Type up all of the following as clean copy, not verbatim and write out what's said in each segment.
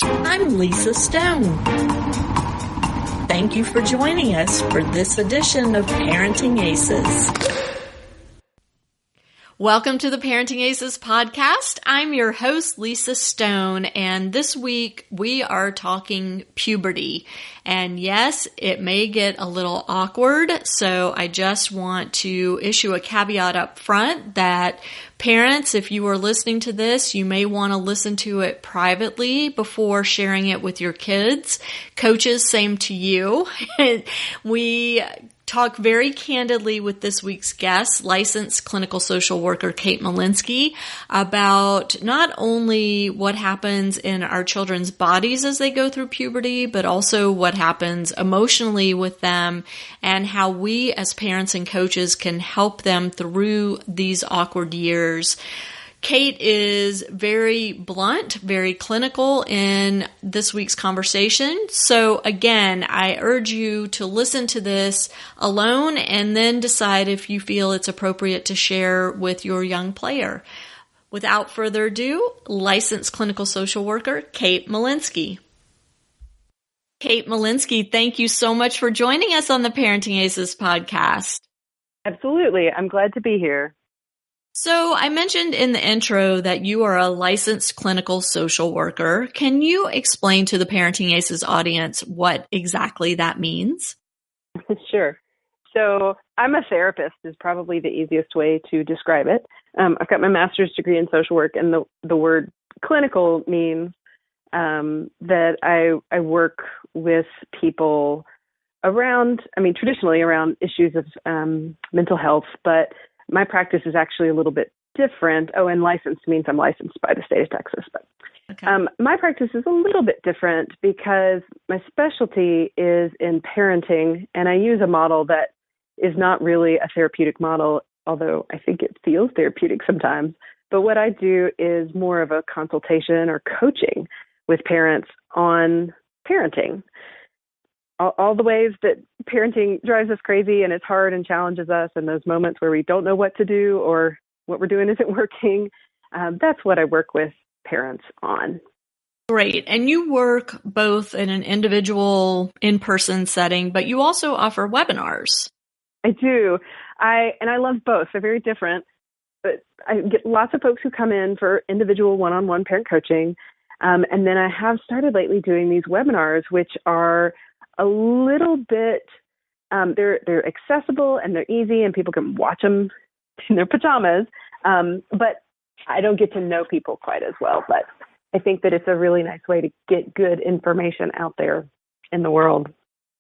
I'm Lisa Stone. Thank you for joining us for this edition of Parenting Aces. Welcome to the Parenting Aces podcast. I'm your host, Lisa Stone, and this week we are talking puberty. And yes, it may get a little awkward, so I just want to issue a caveat up front that parents, if you are listening to this, you may want to listen to it privately before sharing it with your kids. Coaches, same to you. We talk very candidly with this week's guest, licensed clinical social worker Kate Malinsky, about not only what happens in our children's bodies as they go through puberty, but also what happens emotionally with them and how we as parents and coaches can help them through these awkward years. Kate is very blunt, very clinical in this week's conversation. So again, I urge you to listen to this alone and then decide if you feel it's appropriate to share with your young player. Without further ado, licensed clinical social worker, Kate Malinsky. Kate Malinsky, thank you so much for joining us on the Parenting Aces podcast. Absolutely. I'm glad to be here. So I mentioned in the intro that you are a licensed clinical social worker. Can you explain to the Parenting Aces audience what exactly that means? Sure. So I'm a therapist is probably the easiest way to describe it. I've got my master's degree in social work, and the word clinical means that I work with people around, traditionally around issues of mental health, but my practice is actually a little bit different. Oh, and licensed means I'm licensed by the state of Texas. But okay. My practice is a little bit different because my specialty is in parenting, and I use a model that is not really a therapeutic model, although I think it feels therapeutic sometimes. But what I do is more of a consultation or coaching with parents on parenting. All the ways that parenting drives us crazy and it's hard and challenges us, and those moments where we don't know what to do or what we're doing isn't working, that's what I work with parents on. Great. And you work both in an individual in-person setting, but you also offer webinars. I do. I love both. They're very different, but I get lots of folks who come in for individual one-on-one parent coaching. And then I have started lately doing these webinars, which are a little bit, they're accessible and they're easy and people can watch them in their pajamas. But I don't get to know people quite as well. But I think that it's a really nice way to get good information out there in the world.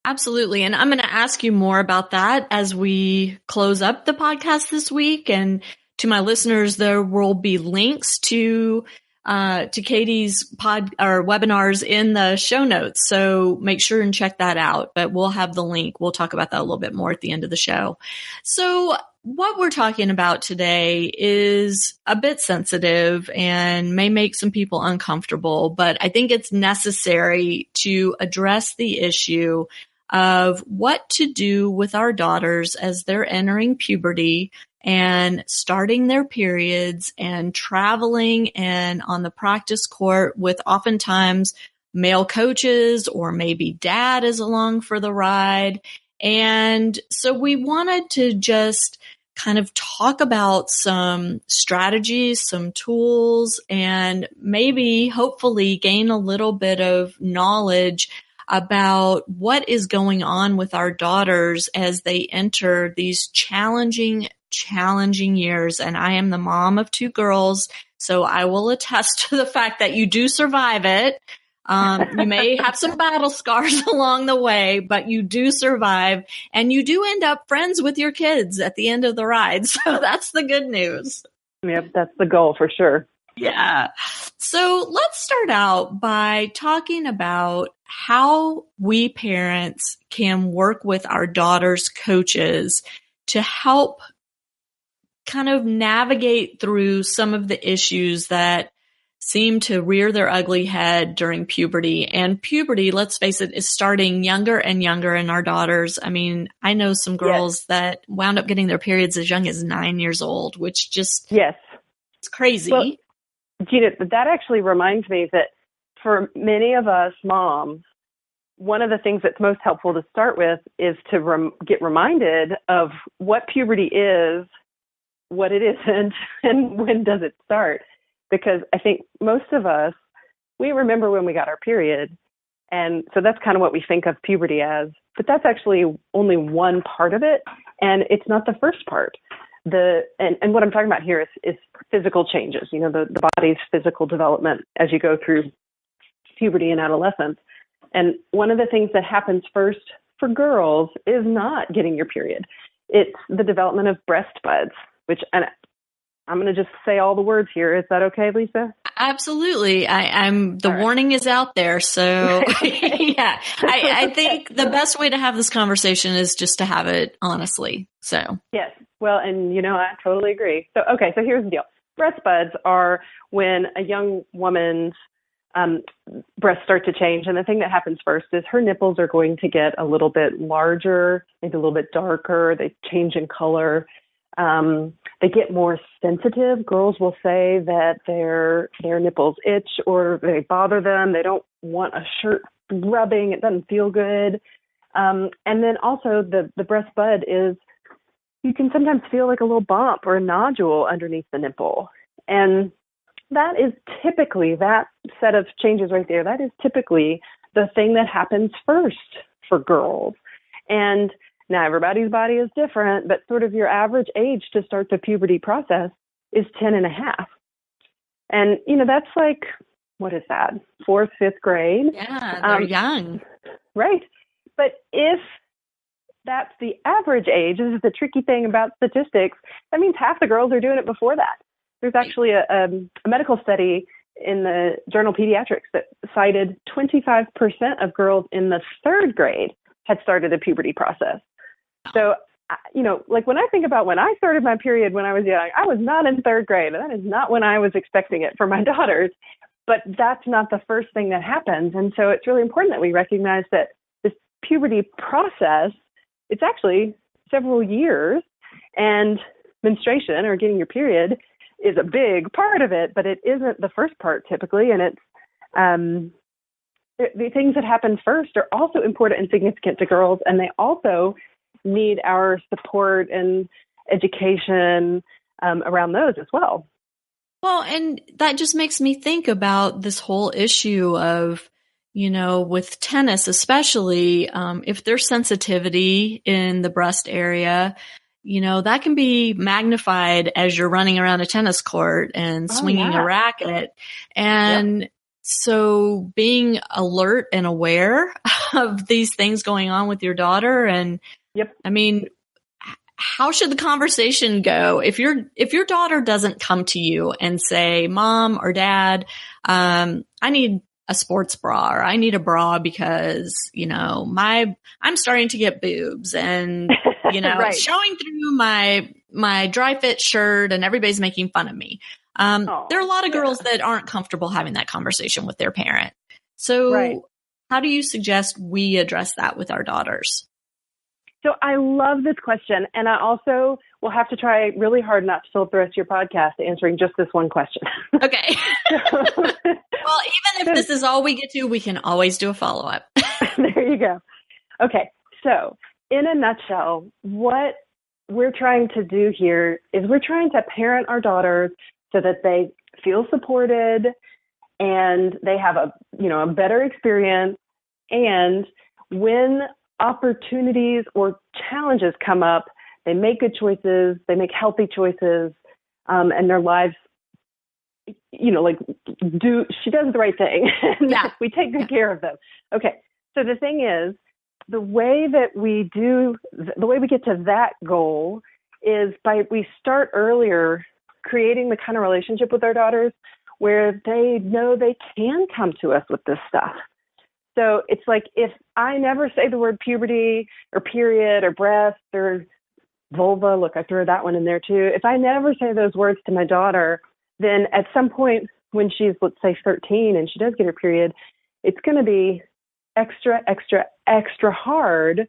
Absolutely. And I'm going to ask you more about that as we close up the podcast this week. And to my listeners, there will be links to Katie's webinars in the show notes. So make sure and check that out, but we'll have the link. We'll talk about that a little bit more at the end of the show. So what we're talking about today is a bit sensitive and may make some people uncomfortable, but I think it's necessary to address the issue of what to do with our daughters as they're entering puberty and starting their periods and traveling and on the practice court with oftentimes male coaches, or maybe dad is along for the ride. And so we wanted to just kind of talk about some strategies, some tools, and maybe hopefully gain a little bit of knowledge about what is going on with our daughters as they enter these challenging years. And I am the mom of 2 girls, so I will attest to the fact that you do survive it. You may have some battle scars along the way, but you do survive, and you do end up friends with your kids at the end of the ride. So that's the good news. Yep, that's the goal for sure. Yeah. So let's start out by talking about how we parents can work with our daughters' coaches to help kind of navigate through some of the issues that seem to rear their ugly head during puberty. And puberty, let's face it, is starting younger and younger in our daughters. I mean, I know some girls that wound up getting their periods as young as 9 years old, which just it's crazy. Well, Gina, that actually reminds me that for many of us moms, one of the things that's most helpful to start with is to get reminded of what puberty is, what it isn't, and when does it start. Because I think most of us, we remember when we got our period. And so that's kind of what we think of puberty as. But that's actually only one part of it. And it's not the first part. And what I'm talking about here is physical changes, the body's physical development as you go through puberty and adolescence. And one of the things that happens first for girls is not getting your period. It's the development of breast buds, which, and I'm going to just say all the words here. Is that okay, Lisa? Absolutely. I'm the warning is out there. So yeah, I think the best way to have this conversation is just to have it honestly. So yes. Well, and I totally agree. So, okay. So here's the deal. Breast buds are when a young woman's breasts start to change. And the thing that happens first is her nipples are going to get a little bit larger, maybe a little bit darker. They change in color. They get more sensitive. Girls will say that their nipples itch or they bother them. They don't want a shirt rubbing. It doesn't feel good. And then also the breast bud is, you can sometimes feel like a little bump or a nodule underneath the nipple. And that is typically, that set of changes right there, that is typically the thing that happens first for girls. And now everybody's body is different, but sort of your average age to start the puberty process is 10 and a half. And, that's like, what is that? 4th, 5th grade? Yeah, they're young. Right. But if that's the average age, this is the tricky thing about statistics, that means half the girls are doing it before that. There's actually a medical study in the journal Pediatrics that cited 25% of girls in the 3rd grade had started the puberty process. So, like when I think about when I started my period when I was young, I was not in 3rd grade. And that is not when I was expecting it for my daughters. But that's not the first thing that happens. And so it's really important that we recognize that this puberty process, it's actually several years. And menstruation or getting your period is a big part of it, but it isn't the first part typically. And it's the things that happen first are also important and significant to girls. And they also need our support and education around those as well. Well, and that just makes me think about this whole issue of, with tennis, especially if there's sensitivity in the breast area, that can be magnified as you're running around a tennis court and swinging a racket. And so being alert and aware of these things going on with your daughter and I mean, how should the conversation go? If your daughter doesn't come to you and say, Mom or Dad, I need a sports bra or I need a bra because, I'm starting to get boobs and, right. it's showing through my dry fit shirt and everybody's making fun of me. There are a lot of girls that aren't comfortable having that conversation with their parent. So how do you suggest we address that with our daughters? So I love this question. And I also will have to try really hard not to fill up the rest of your podcast answering just this one question. Okay. Well, even if this is all we get to, we can always do a follow-up. There you go. Okay. So in a nutshell, what we're trying to do here is we're trying to parent our daughters so that they feel supported and they have a better experience. And when opportunities or challenges come up, they make good choices, they make healthy choices, and their lives, she does the right thing. And we take good care of them. Okay. So the thing is, the way we get to that goal is we start earlier creating the kind of relationship with our daughters where they know they can come to us with this stuff. So it's like if I never say the word puberty or period or breast or vulva, look, I threw that one in there too. If I never say those words to my daughter, then at some point when she's, let's say 13 and she does get her period, it's going to be extra, extra, extra hard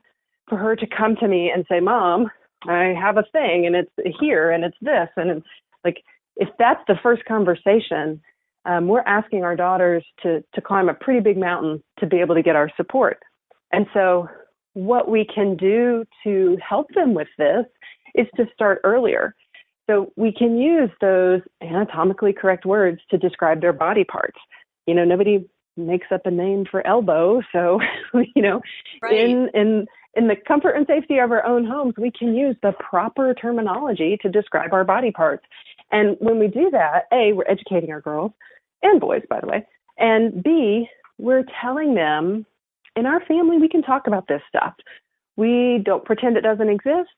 for her to come to me and say, Mom, I have a thing and it's here and it's this. And it's like, if that's the first conversation, we're asking our daughters to climb a pretty big mountain to be able to get our support. And so what we can do to help them with this is to start earlier. So we can use those anatomically correct words to describe their body parts. Nobody makes up a name for elbow. So, right. in the comfort and safety of our own homes, we can use the proper terminology to describe our body parts. And when we do that, A, we're educating our girls and boys, by the way. And B, we're telling them in our family, we can talk about this stuff. We don't pretend it doesn't exist.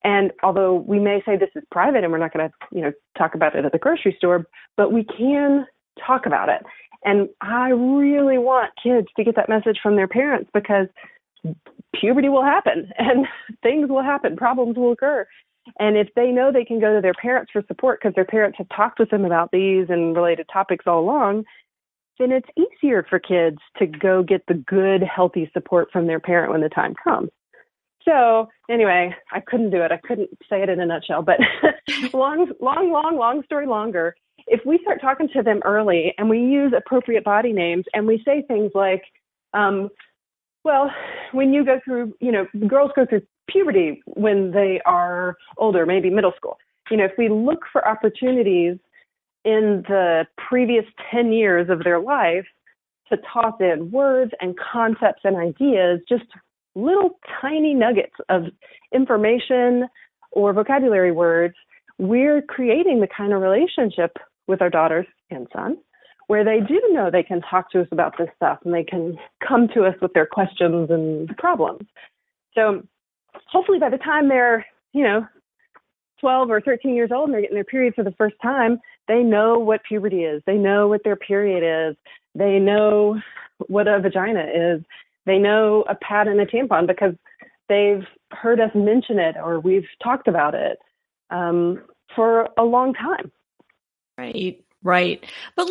And although we may say this is private and we're not going to, talk about it at the grocery store, but we can talk about it. And I really want kids to get that message from their parents, because puberty will happen and things will happen, problems will occur. And if they know they can go to their parents for support because their parents have talked with them about these and related topics all along, then it's easier for kids to go get the good, healthy support from their parent when the time comes. So anyway, I couldn't do it. I couldn't say it in a nutshell, but long story longer. If we start talking to them early and we use appropriate body names and we say things like, when you go through, girls go through puberty when they are older, maybe middle school. If we look for opportunities in the previous 10 years of their life to toss in words and concepts and ideas, just little tiny nuggets of information or vocabulary words, we're creating the kind of relationship with our daughters and sons where they do know they can talk to us about this stuff and they can come to us with their questions and problems. So hopefully by the time they're, 12 or 13 years old and they're getting their period for the first time, they know what puberty is. They know what their period is. They know what a vagina is. They know a pad and a tampon because they've heard us mention it or we've talked about it for a long time. Right. But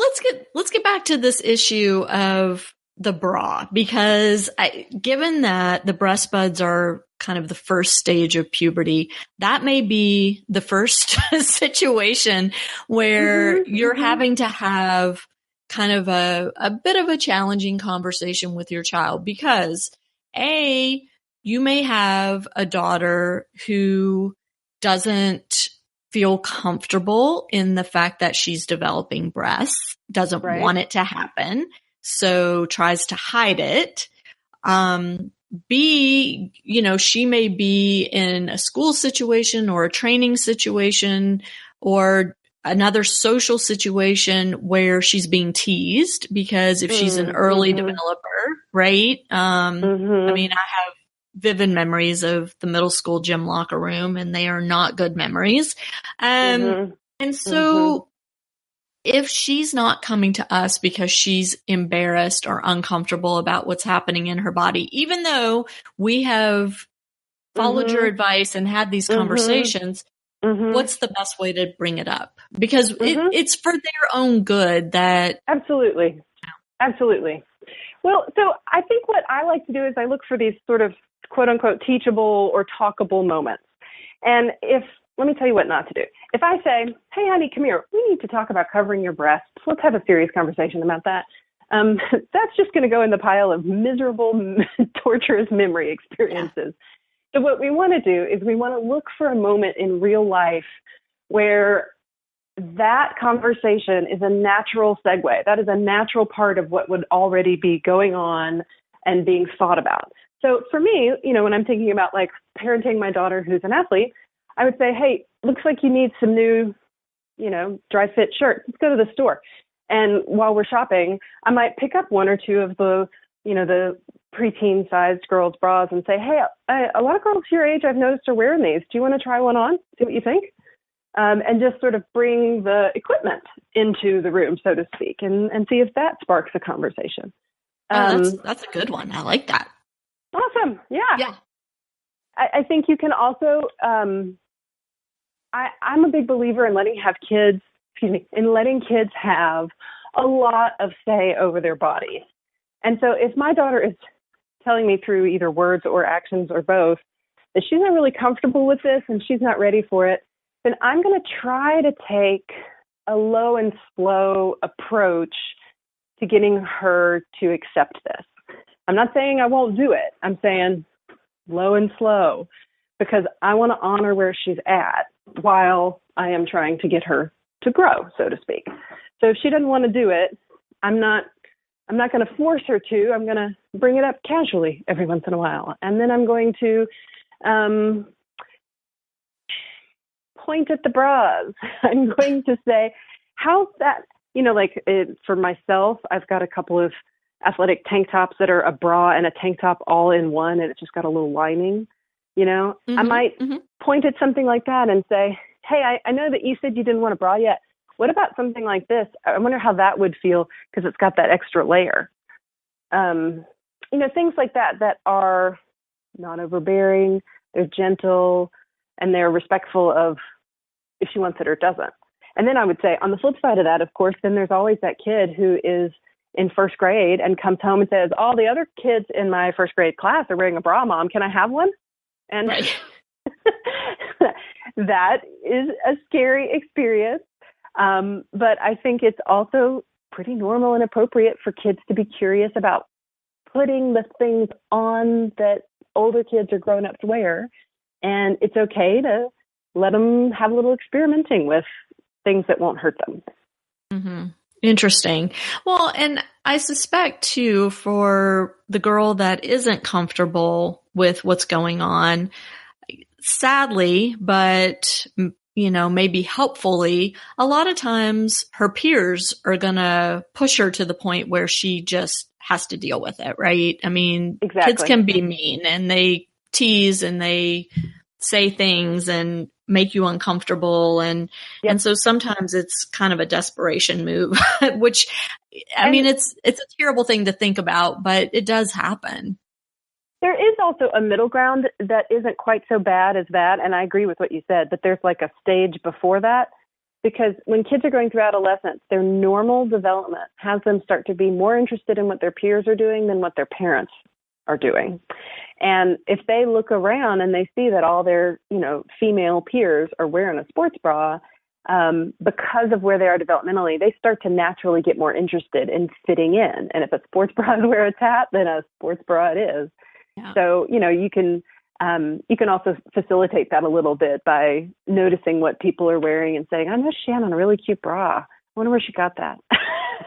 let's get back to this issue of the bra, because given that the breast buds are kind of the first stage of puberty, that may be the first situation where you're having to have kind of a bit of a challenging conversation with your child, because you may have a daughter who doesn't feel comfortable in the fact that she's developing breasts, doesn't want it to happen, so tries to hide it. B, she may be in a school situation or a training situation or another social situation where she's being teased, because if she's an early developer, right? I mean, I have vivid memories of the middle school gym locker room, and they are not good memories. And so if she's not coming to us because she's embarrassed or uncomfortable about what's happening in her body, even though we have followed your advice and had these conversations, what's the best way to bring it up? Because it's for their own good that... Absolutely. Well, so I think what I like to do is I look for these sort of quote unquote teachable or talkable moments. And let me tell you what not to do. If I say, hey, honey, come here, we need to talk about covering your breasts. Let's have a serious conversation about that. That's just going to go in the pile of miserable, torturous memory experiences. So what we want to do is we want to look for a moment in real life where that conversation is a natural segue. That is a natural part of what would already be going on and being thought about. So for me, when I'm thinking about like parenting my daughter who's an athlete, I would say, hey, looks like you need some new, dry fit shirts. Let's go to the store. And while we're shopping, I might pick up one or two of the preteen sized girls' bras and say, hey, a lot of girls your age I've noticed are wearing these. Do you want to try one on? See what you think? And just sort of bring the equipment into the room, so to speak, and see if that sparks a conversation. That's a good one. I like that. Awesome. Yeah. I think you can also, I'm a big believer in letting kids have a lot of say over their bodies. And so if my daughter is telling me through either words or actions or both that she's not really comfortable with this and she's not ready for it, then I'm going to try to take a low and slow approach to getting her to accept this. I'm not saying I won't do it. I'm saying low and slow, because I want to honor where she's at while I am trying to get her to grow, so to speak. So if she doesn't want to do it, I'm not going to force her to. I'm going to bring it up casually every once in a while. And then I'm going to point at the bras. I'm going to say, how's that? For myself, I've got a couple of athletic tank tops that are a bra and a tank top all in one, and it's just got a little lining. I might point at something like that and say, hey, I know that you said you didn't want a bra yet. What about something like this? I wonder how that would feel, because it's got that extra layer. Things like that are not overbearing, they're gentle, and they're respectful of if she wants it or doesn't. And then I would say, on the flip side of that, of course, then there's always that kid who is in first grade and comes home and says, all the other kids in my first grade class are wearing a bra, Mom. Can I have one? And right. That is a scary experience. But I think it's also pretty normal and appropriate for kids to be curious about putting the things on that older kids or grown-ups wear. And it's okay to let them have a little experimenting with things that won't hurt them. Mm-hmm. Interesting. Well, and I suspect too, for the girl that isn't comfortable with what's going on, sadly, but maybe helpfully, a lot of times her peers are going to push her to the point where she just has to deal with it, right? I mean, exactly. Kids can be mean, and they tease and they say things and make you uncomfortable. And so sometimes it's kind of a desperation move, which, I mean, it's a terrible thing to think about, but it does happen. There is also a middle ground that isn't quite so bad as that. And I agree with what you said, but there's like a stage before that, because when kids are going through adolescence, their normal development has them start to be more interested in what their peers are doing than what their parents are doing. And if they look around and they see that all their, female peers are wearing a sports bra, because of where they are developmentally, they start to naturally get more interested in fitting in. And if a sports bra is where it's at, then a sports bra it is. Yeah. So, you can also facilitate that a little bit by noticing what people are wearing and saying, I know Shannon, a really cute bra. I wonder where she got that.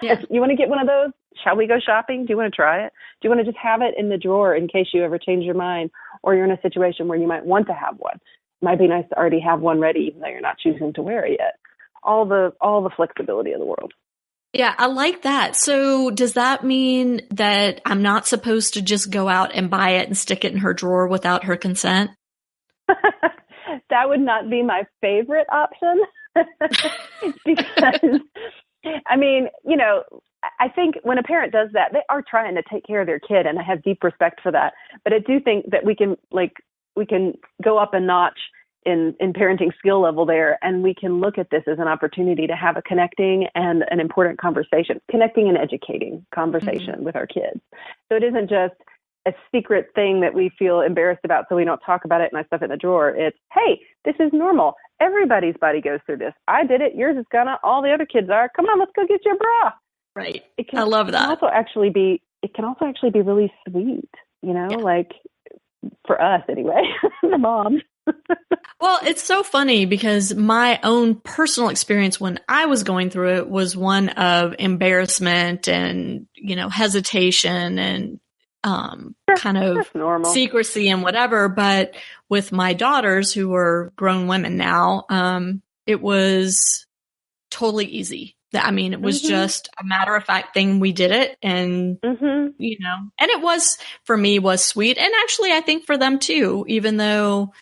Yeah. You want to get one of those? Shall we go shopping? Do you want to try it? Do you want to just have it in the drawer in case you ever change your mind, or you're in a situation where you might want to have one? It might be nice to already have one ready, even though you're not choosing to wear it yet. All the flexibility of the world. Yeah, I like that. So does that mean that I'm not supposed to just go out and buy it and stick it in her drawer without her consent? That would not be my favorite option. Because, I mean, I think when a parent does that, they are trying to take care of their kid, and I have deep respect for that. But I do think that we can go up a notch in parenting skill level there, and we can look at this as an opportunity to have a connecting and an important conversation, connecting and educating conversation with our kids. So it isn't just a secret thing that we feel embarrassed about, so we don't talk about it and I stuff it in the drawer. It's, hey, this is normal. Everybody's body goes through this. I did it. Yours is gonna. All the other kids are. Come on, let's go get your bra. Right. I love that. It can also actually be really sweet, like for us anyway, the moms. Well, it's so funny because my own personal experience when I was going through it was one of embarrassment and, hesitation and kind of secrecy and whatever. But with my daughters, who are grown women now, it was totally easy. I mean, it was just a matter of fact thing. We did it, and, and it was, for me, was sweet. And actually, I think for them too, even though,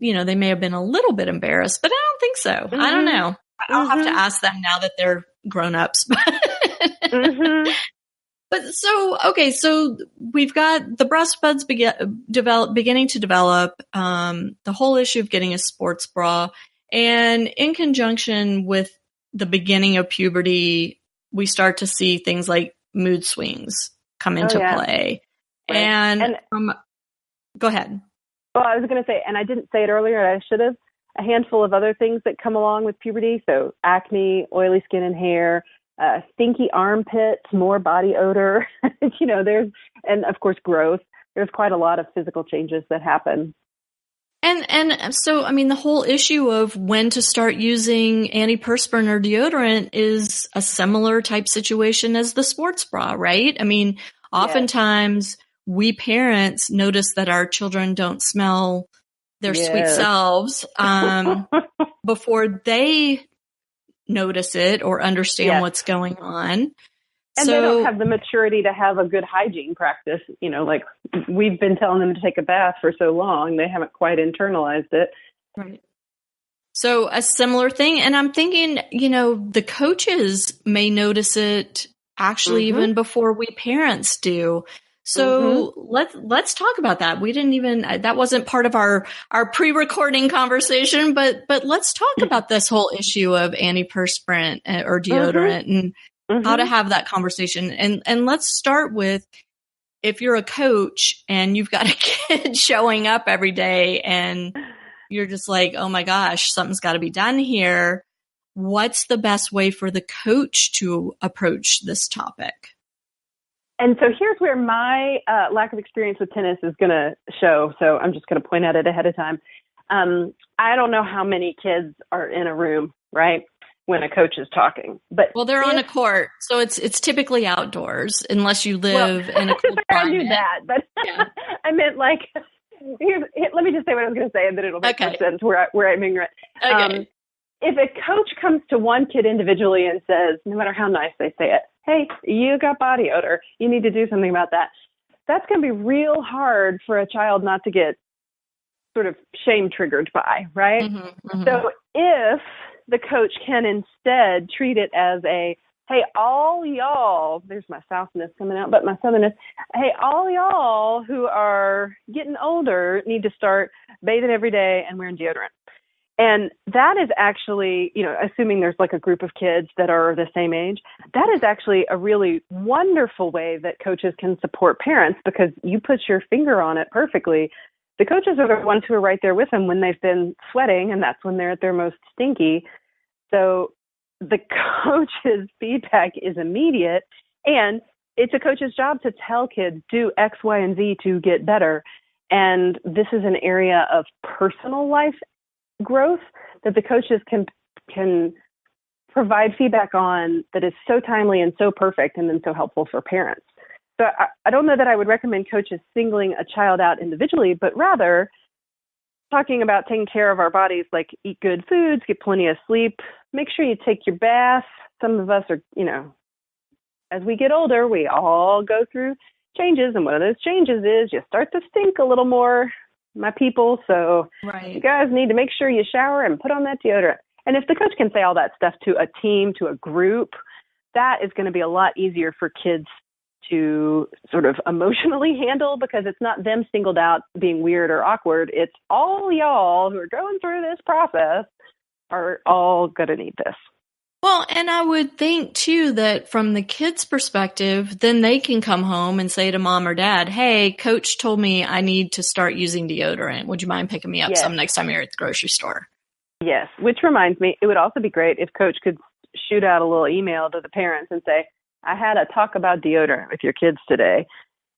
they may have been a little bit embarrassed, but I don't think so. I don't know. I'll have to ask them now that they're grown-ups. But so we've got the breast buds beginning to develop, the whole issue of getting a sports bra, and in conjunction with the beginning of puberty, we start to see things like mood swings come into play. Right. And go ahead. Well, I was going to say, and I didn't say it earlier, and I should have, a handful of other things that come along with puberty. So acne, oily skin and hair, stinky armpits, more body odor, and of course growth. There's quite a lot of physical changes that happen. And so, I mean, the whole issue of when to start using antiperspirant or deodorant is a similar type situation as the sports bra, right? I mean, oftentimes we parents notice that our children don't smell their sweet selves before they notice it or understand what's going on. And they don't have the maturity to have a good hygiene practice. Like we've been telling them to take a bath for so long, they haven't quite internalized it. Right. So a similar thing. And I'm thinking, the coaches may notice it actually even before we parents do. So let's talk about that. We didn't even, that wasn't part of our pre-recording conversation, but let's talk about this whole issue of antiperspirant or deodorant and how to have that conversation. And let's start with, if you're a coach and you've got a kid showing up every day and you're just like, oh my gosh, something's got to be done here. What's the best way for the coach to approach this topic? And so here's where my lack of experience with tennis is going to show. So I'm just going to point out it ahead of time. I don't know how many kids are in a room, right, when a coach is talking. But they're on a court, so it's typically outdoors, unless you live in a cold climate. I knew that, but I meant like, let me just say what I was going to say, and then it'll make more sense where I'm ignorant. Okay. If a coach comes to one kid individually and says, no matter how nice they say it, hey, you got body odor, you need to do something about that, that's going to be real hard for a child not to get sort of shame triggered by, right? So if the coach can instead treat it as a, hey, all y'all, there's my southness coming out, but my southernness, hey, all y'all who are getting older need to start bathing every day and wearing deodorant. And that is actually, assuming there's like a group of kids that are the same age, that is actually a really wonderful way that coaches can support parents, because you put your finger on it perfectly. The coaches are the ones who are right there with them when they've been sweating, and that's when they're at their most stinky. So the coach's feedback is immediate, and it's a coach's job to tell kids, do X, Y, and Z to get better. And this is an area of personal life growth that the coaches can provide feedback on that is so timely and so perfect and then so helpful for parents. So I don't know that I would recommend coaches singling a child out individually, but rather talking about taking care of our bodies, like eat good foods, get plenty of sleep, make sure you take your bath. Some of us are, as we get older, we all go through changes. And one of those changes is you start to stink a little more, my people. So you guys need to make sure you shower and put on that deodorant. And if the coach can say all that stuff to a team, to a group, that is going to be a lot easier for kids to sort of emotionally handle, because it's not them singled out being weird or awkward. It's all y'all who are going through this process are all going to need this. Well, and I would think, too, that from the kid's perspective, then they can come home and say to mom or dad, hey, coach told me I need to start using deodorant. Would you mind picking me up some next time you're at the grocery store? Yes, which reminds me, it would also be great if coach could shoot out a little email to the parents and say, I had a talk about deodorant with your kids today.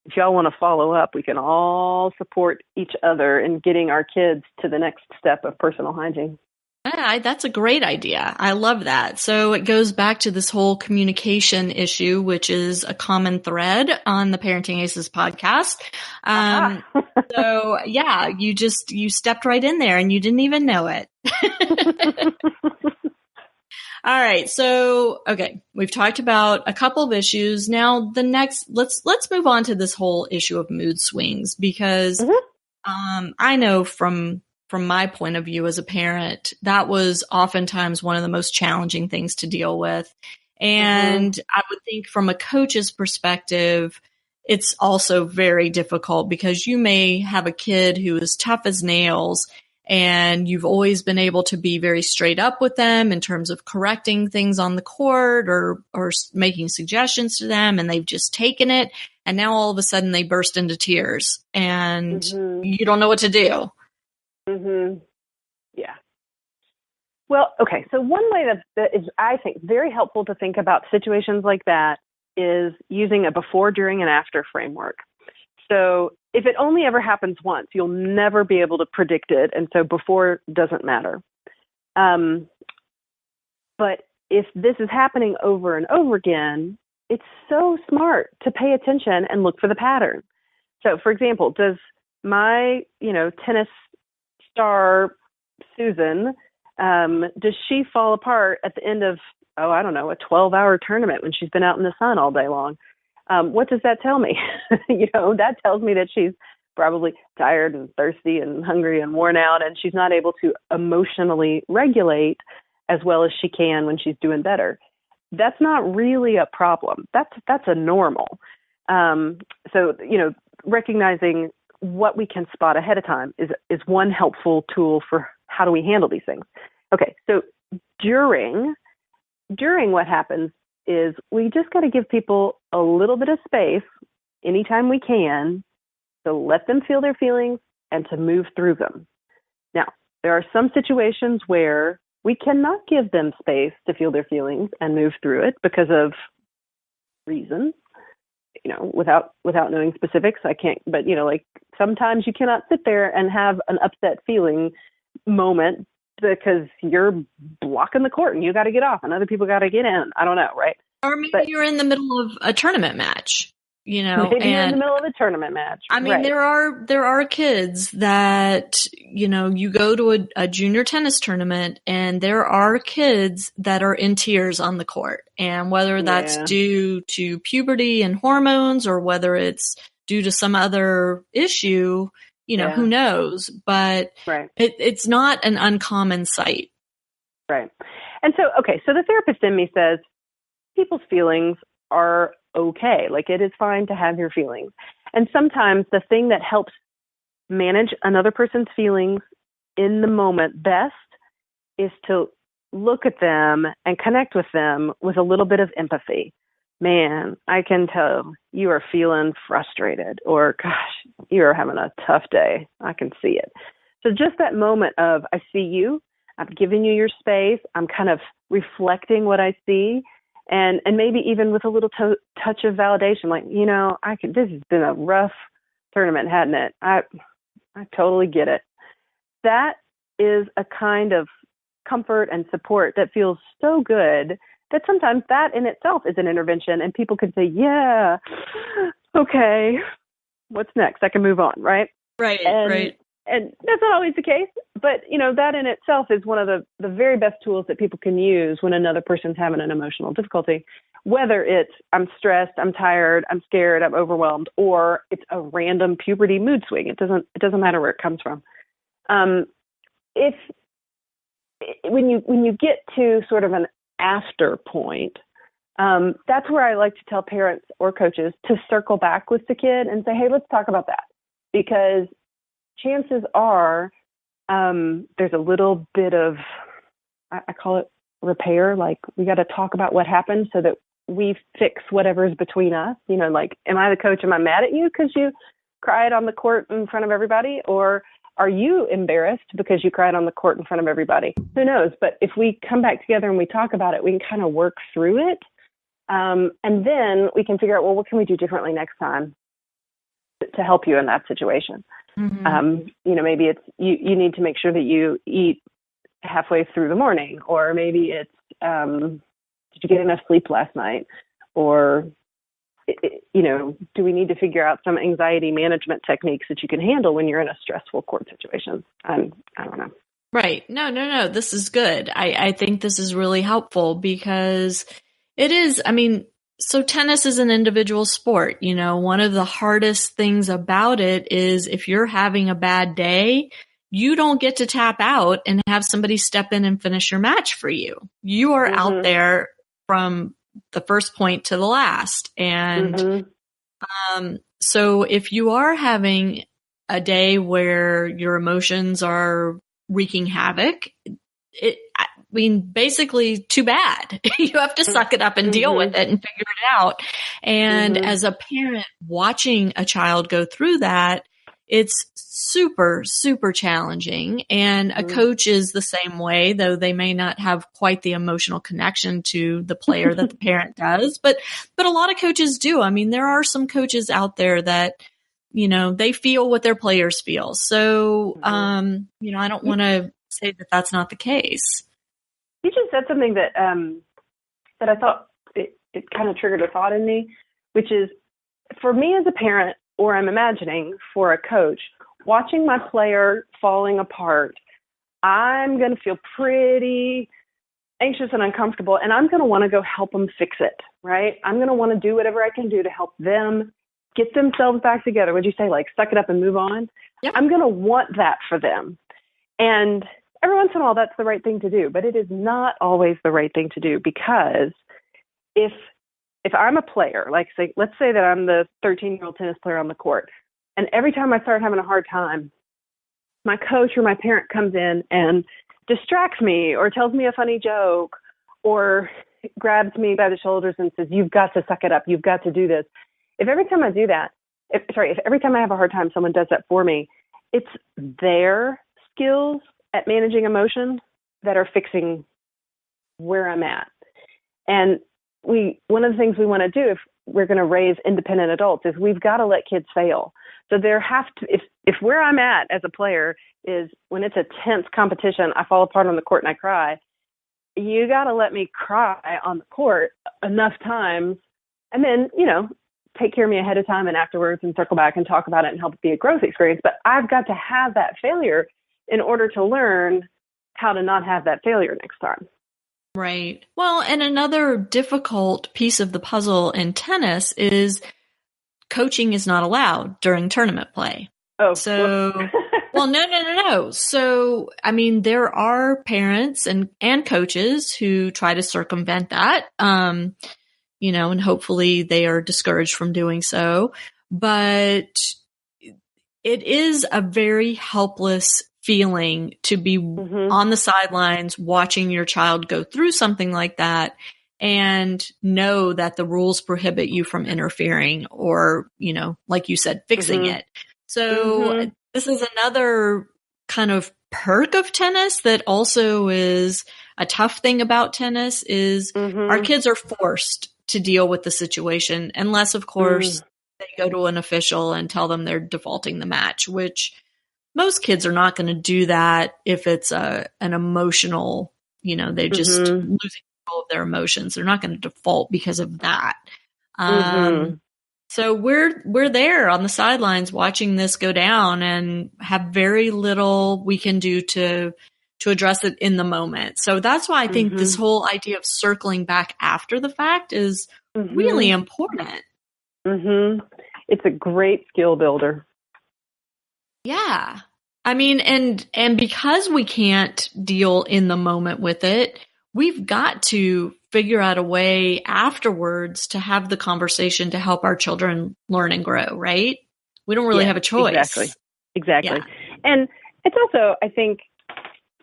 If y'all want to follow up, we can all support each other in getting our kids to the next step of personal hygiene. Yeah, that's a great idea. I love that. So it goes back to this whole communication issue, which is a common thread on the Parenting Aces podcast. So yeah, you stepped right in there and you didn't even know it. All right. So, okay, we've talked about a couple of issues. Now the next, let's move on to this whole issue of mood swings, because I know from my point of view as a parent, that was oftentimes one of the most challenging things to deal with. And I would think from a coach's perspective, it's also very difficult, because you may have a kid who is tough as nails and you've always been able to be very straight up with them in terms of correcting things on the court or making suggestions to them, and they've just taken it. And now all of a sudden they burst into tears and you don't know what to do. Yeah. Well, okay. So one way that is, I think, very helpful to think about situations like that is using a before, during, and after framework. So if it only ever happens once, you'll never be able to predict it. And so before doesn't matter. But if this is happening over and over again, it's so smart to pay attention and look for the pattern. So, for example, does my, tennis star Susan, does she fall apart at the end of, a 12-hour tournament when she's been out in the sun all day long? What does that tell me? That tells me that she's probably tired and thirsty and hungry and worn out, and she's not able to emotionally regulate as well as she can when she's doing better. That's not really a problem. That's a normal. So, recognizing what we can spot ahead of time is one helpful tool for how do we handle these things. Okay, so during what happens is we just got to give people a little bit of space anytime we can to let them feel their feelings and to move through them. Now, there are some situations where we cannot give them space to feel their feelings and move through it because of reasons. Without knowing specifics, I can't, but, like sometimes you cannot sit there and have an upset feeling moment because you're blocking the court and you got to get off and other people got to get in. I don't know, right? Or maybe you're in the middle of a tournament match, maybe you're in the middle of a tournament match. I mean, right. there are kids that, you go to a junior tennis tournament and there are kids that are in tears on the court. And whether that's due to puberty and hormones or whether it's due to some other issue, who knows? But it's not an uncommon sight. Right. And so, so the therapist in me says people's feelings are okay. Like it is fine to have your feelings. And sometimes the thing that helps manage another person's feelings in the moment best is to look at them and connect with them with a little bit of empathy. Man, I can tell you are feeling frustrated, or gosh, you are having a tough day. I can see it. So just that moment of, I see you, I'm giving you your space, I'm kind of reflecting what I see, and maybe even with a little touch of validation, like, this has been a rough tournament, hadn't it? I totally get it. That is a kind of comfort and support that feels so good that sometimes that in itself is an intervention, and people can say, yeah, okay, what's next? I can move on, right? Right. And that's not always the case, but, that in itself is one of the very best tools that people can use when another person's having an emotional difficulty, whether it's I'm stressed, I'm tired, I'm scared, I'm overwhelmed, or it's a random puberty mood swing. It doesn't matter where it comes from. When you get to sort of an after point, that's where I like to tell parents or coaches to circle back with the kid and say, hey, let's talk about that. Because chances are there's a little bit of, I call it repair, like we got to talk about what happened so that we fix whatever's between us. Like, am I the coach? Am I mad at you because you cried on the court in front of everybody? Or are you embarrassed because you cried on the court in front of everybody? Who knows? But if we come back together and we talk about it, we can kind of work through it. And then we can figure out, well, what can we do differently next time to help you in that situation? Mm-hmm. Maybe it's you need to make sure that you eat halfway through the morning, or maybe it's did you get enough sleep last night, or do we need to figure out some anxiety management techniques that you can handle when you're in a stressful court situation? I don't know. Right. No. This is good. I think this is really helpful because it is, so tennis is an individual sport. One of the hardest things about it is if you're having a bad day, you don't get to tap out and have somebody step in and finish your match for you. You are out there from the first point to the last. And so if you are having a day where your emotions are wreaking havoc, basically too bad. You have to suck it up and deal with it and figure it out. And as a parent watching a child go through that, it's super, super challenging. And a coach is the same way, though they may not have quite the emotional connection to the player that the parent does. But a lot of coaches do. I mean, there are some coaches out there that, they feel what their players feel. So, I don't want to say that that's not the case. You just said something that I thought it kind of triggered a thought in me, which is, for me as a parent, or I'm imagining for a coach, watching my player falling apart, I'm going to feel pretty anxious and uncomfortable, and I'm going to want to go help them fix it, right? I'm going to want to do whatever I can do to help them get themselves back together. Would you say, like, suck it up and move on? Yep. I'm going to want that for them. And every once in a while, that's the right thing to do, but it is not always the right thing to do, because if I'm a player, let's say that I'm the 13-year-old tennis player on the court, and every time I start having a hard time, my coach or my parent comes in and distracts me or tells me a funny joke or grabs me by the shoulders and says, you've got to suck it up, you've got to do this. If every time I do that, if every time I have a hard time, someone does that for me, it's their skills at managing emotion that are fixing where I'm at. And one of the things we want to do if we're going to raise independent adults is we've got to let kids fail. So if where I'm at as a player is when it's a tense competition, I fall apart on the court and I cry, you got to let me cry on the court enough times and then, take care of me ahead of time and afterwards and circle back and talk about it and help it be a growth experience. But I've got to have that failure in order to learn how to not have that failure next time. Right. Well, and another difficult piece of the puzzle in tennis is coaching is not allowed during tournament play. Oh, so, well, no. So, I mean, there are parents and coaches who try to circumvent that, and hopefully they are discouraged from doing so. But it is a very helpless feeling to be on the sidelines watching your child go through something like that and know that the rules prohibit you from interfering or, like you said, fixing it. So this is another kind of perk of tennis that also is a tough thing about tennis is our kids are forced to deal with the situation unless, of course, they go to an official and tell them they're defaulting the match, which most kids are not going to do that if it's an emotional, they're just losing control of their emotions. They're not going to default because of that. So we're there on the sidelines watching this go down and have very little we can do to address it in the moment. So that's why I think this whole idea of circling back after the fact is really important. It's a great skill builder. Yeah. I mean, and because we can't deal in the moment with it, we've got to figure out a way afterwards to have the conversation to help our children learn and grow, right? We don't really have a choice. Exactly. Yeah. And it's also, I think,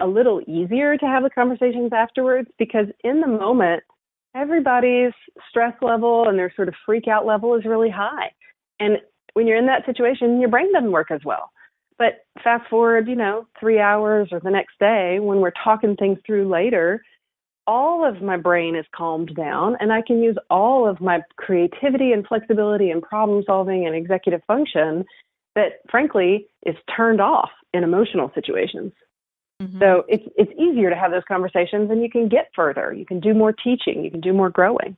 a little easier to have the conversations afterwards because in the moment, everybody's stress level and their sort of freak out level is really high. And when you're in that situation, your brain doesn't work as well. But fast forward, 3 hours or the next day when we're talking things through later, all of my brain is calmed down and I can use all of my creativity and flexibility and problem solving and executive function that frankly is turned off in emotional situations. So it's easier to have those conversations and you can get further. You can do more teaching. You can do more growing.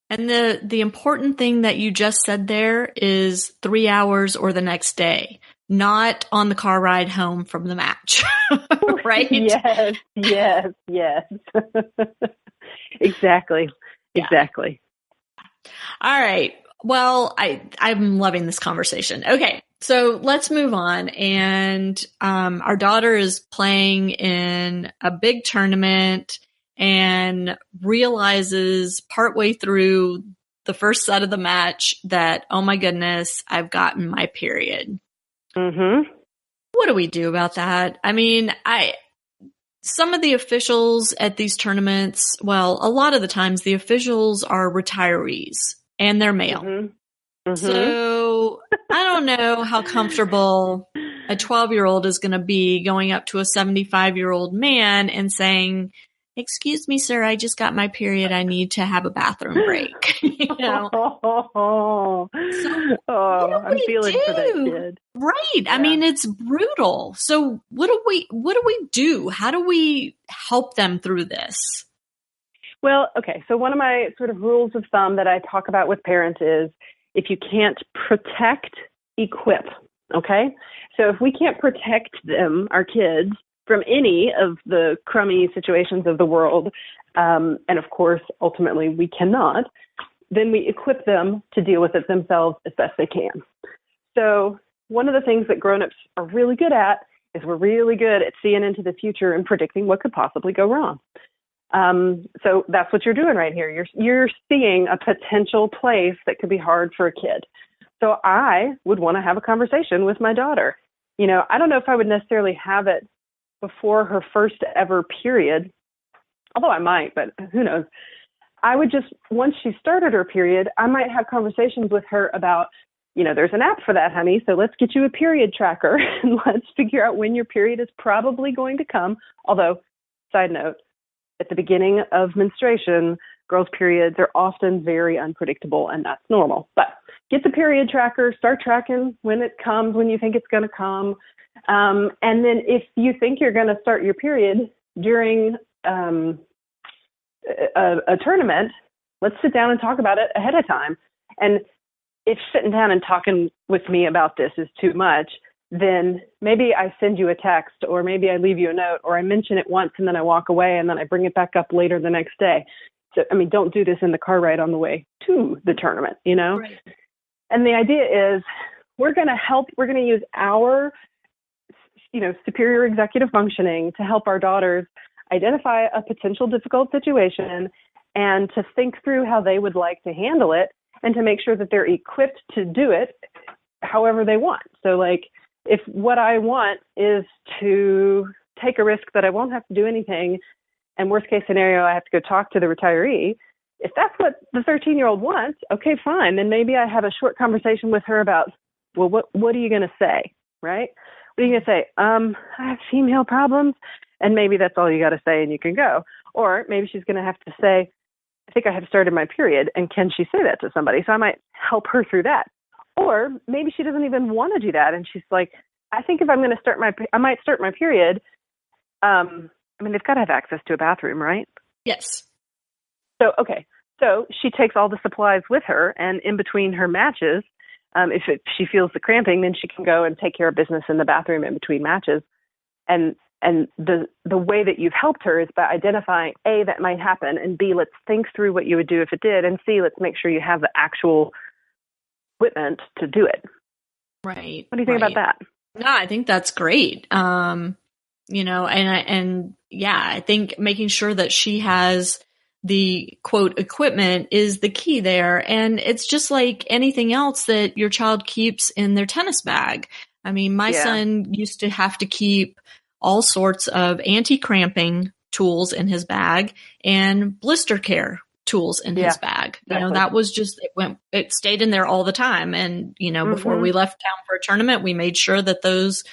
And the important thing that you just said there is 3 hours or the next day, not on the car ride home from the match, right? Yes. Exactly. All right. Well, I'm loving this conversation. Okay. So let's move on. And our daughter is playing in a big tournament and realizes partway through the first set of the match that, oh my goodness, I've gotten my period. What do we do about that? I mean, some of the officials at these tournaments, well, a lot of the times the officials are retirees and they're male. So I don't know how comfortable a 12-year-old is going to be going up to a 75-year-old man and saying, "Excuse me, sir, I just got my period. I need to have a bathroom break." You know? I'm feeling for that kid. Right. Yeah. I mean, it's brutal. So what do we do? How do we help them through this? Well, okay. So one of my sort of rules of thumb that I talk about with parents is, if you can't protect, equip. Okay. So if we can't protect them, our kids, from any of the crummy situations of the world, and of course, ultimately we cannot, then we equip them to deal with it themselves as best they can. So one of the things that grown-ups are really good at is we're really good at seeing into the future and predicting what could possibly go wrong. So that's what you're doing right here. You're seeing a potential place that could be hard for a kid. So I would want to have a conversation with my daughter. You know, I don't know if I would necessarily have it before her first ever period, although I might, but who knows. I would just, once she started her period, I might have conversations with her about, you know, there's an app for that, honey, so let's get you a period tracker and let's figure out when your period is probably going to come. Although, side note, at the beginning of menstruation, girls' periods are often very unpredictable, and that's normal. But get the period tracker, start tracking when it comes, when you think it's going to come. And then if you think you're going to start your period during a tournament, let's sit down and talk about it ahead of time. And if sitting down and talking with me about this is too much, then maybe I send you a text, or maybe I leave you a note, or I mention it once and then I walk away and then I bring it back up later the next day. So, I mean, don't do this in the car ride on the way to the tournament, you know? Right. And the idea is we're going to use our, you know, superior executive functioning to help our daughters identify a potential difficult situation and to think through how they would like to handle it and to make sure that they're equipped to do it however they want. So like, if what I want is to take a risk that I won't have to do anything, and worst case scenario, I have to go talk to the retiree, if that's what the 13-year-old wants, okay, fine. Then maybe I have a short conversation with her about, well, what are you going to say, right? What are you going to say? I have female problems, and maybe that's all you got to say and you can go. Or maybe she's going to have to say, I think I have started my period, and can she say that to somebody? So I might help her through that. Or maybe she doesn't even want to do that, and she's like, I think if I'm going to I might start my period. I mean, they've got to have access to a bathroom, right? Yes. So, okay. So she takes all the supplies with her, and in between her matches, if she feels the cramping, then she can go and take care of business in the bathroom in between matches. And the way that you've helped her is by identifying, A, that might happen, and B, let's think through what you would do if it did, and C, let's make sure you have the actual equipment to do it. Right. What do you think about that? No, I think that's great. You know, and I think making sure that she has the quote equipment is the key there. And it's just like anything else that your child keeps in their tennis bag. I mean, my son used to have to keep all sorts of anti-cramping tools in his bag and blister care tools in his bag. You know, that was just, it stayed in there all the time. And, you know, before we left town for a tournament, we made sure that those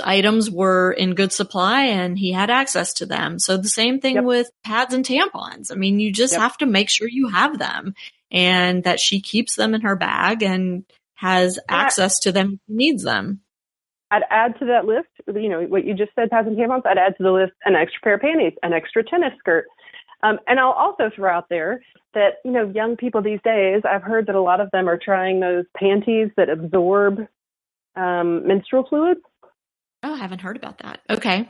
items were in good supply and he had access to them. So the same thing with pads and tampons. I mean, you just have to make sure you have them and that she keeps them in her bag and has access to them if she needs them. I'd add to that list, you know, what you just said, pads and tampons, I'd add to the list an extra pair of panties, an extra tennis skirt. And I'll also throw out there that, you know, young people these days, I've heard that a lot of them are trying those panties that absorb menstrual fluids. Oh, I haven't heard about that. Okay.